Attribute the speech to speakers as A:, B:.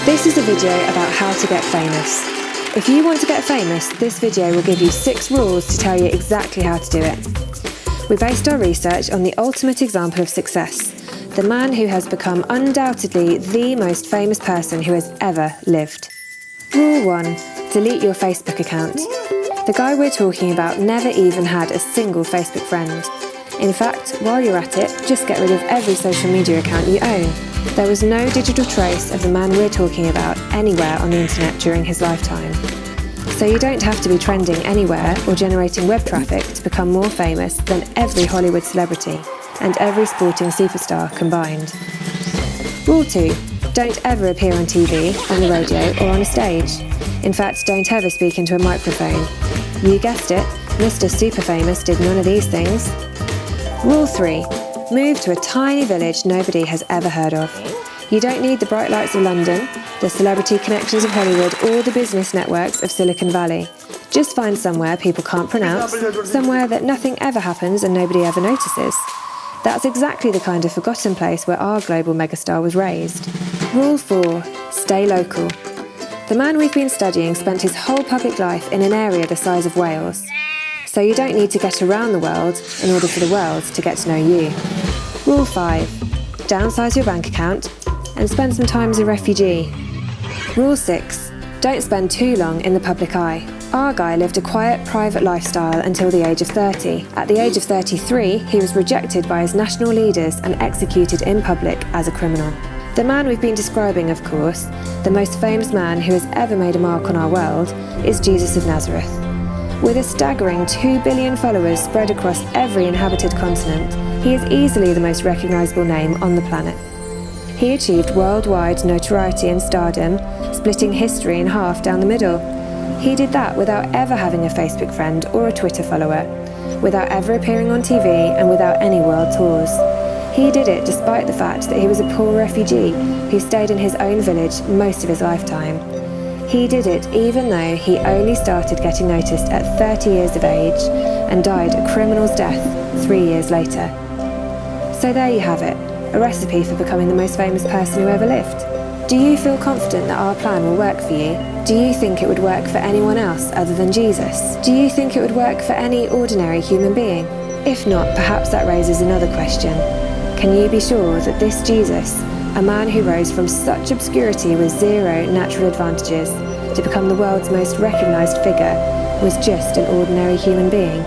A: This is a video about how to get famous. If you want to get famous, this video will give you 6 rules to tell you exactly how to do it. We based our research on the ultimate example of success, the man who has become undoubtedly the most famous person who has ever lived. Rule 1. Delete your Facebook account. The guy we're talking about never even had a single Facebook friend. In fact, while you're at it, just get rid of every social media account you own. There was no digital trace of the man we're talking about anywhere on the internet during his lifetime. So you don't have to be trending anywhere or generating web traffic to become more famous than every Hollywood celebrity and every sporting superstar combined. Rule 2. Don't ever appear on TV, on the radio or on a stage. In fact, don't ever speak into a microphone. You guessed it, Mr. Super Famous did none of these things. Rule 3. Move to a tiny village nobody has ever heard of. You don't need the bright lights of London, the celebrity connections of Hollywood, or the business networks of Silicon Valley. Just find somewhere people can't pronounce, somewhere that nothing ever happens and nobody ever notices. That's exactly the kind of forgotten place where our global megastar was raised. Rule 4. Stay local. The man we've been studying spent his whole public life in an area the size of Wales. So you don't need to get around the world in order for the world to get to know you. Rule 5. Downsize your bank account and spend some time as a refugee. Rule 6. Don't spend too long in the public eye. Our guy lived a quiet, private lifestyle until the age of 30. At the age of 33, he was rejected by his national leaders and executed in public as a criminal. The man we've been describing, of course, the most famous man who has ever made a mark on our world, is Jesus of Nazareth. With a staggering 2 billion followers spread across every inhabited continent, he is easily the most recognisable name on the planet. He achieved worldwide notoriety and stardom, splitting history in half down the middle. He did that without ever having a Facebook friend or a Twitter follower, without ever appearing on TV and without any world tours. He did it despite the fact that he was a poor refugee who stayed in his own village most of his lifetime. He did it even though he only started getting noticed at 30 years of age and died a criminal's death 3 years later. So there you have it, a recipe for becoming the most famous person who ever lived. Do you feel confident that our plan will work for you? Do you think it would work for anyone else other than Jesus? Do you think it would work for any ordinary human being? If not, perhaps that raises another question. Can you be sure that this Jesus, a man who rose from such obscurity with zero natural advantages to become the world's most recognised figure, was just an ordinary human being?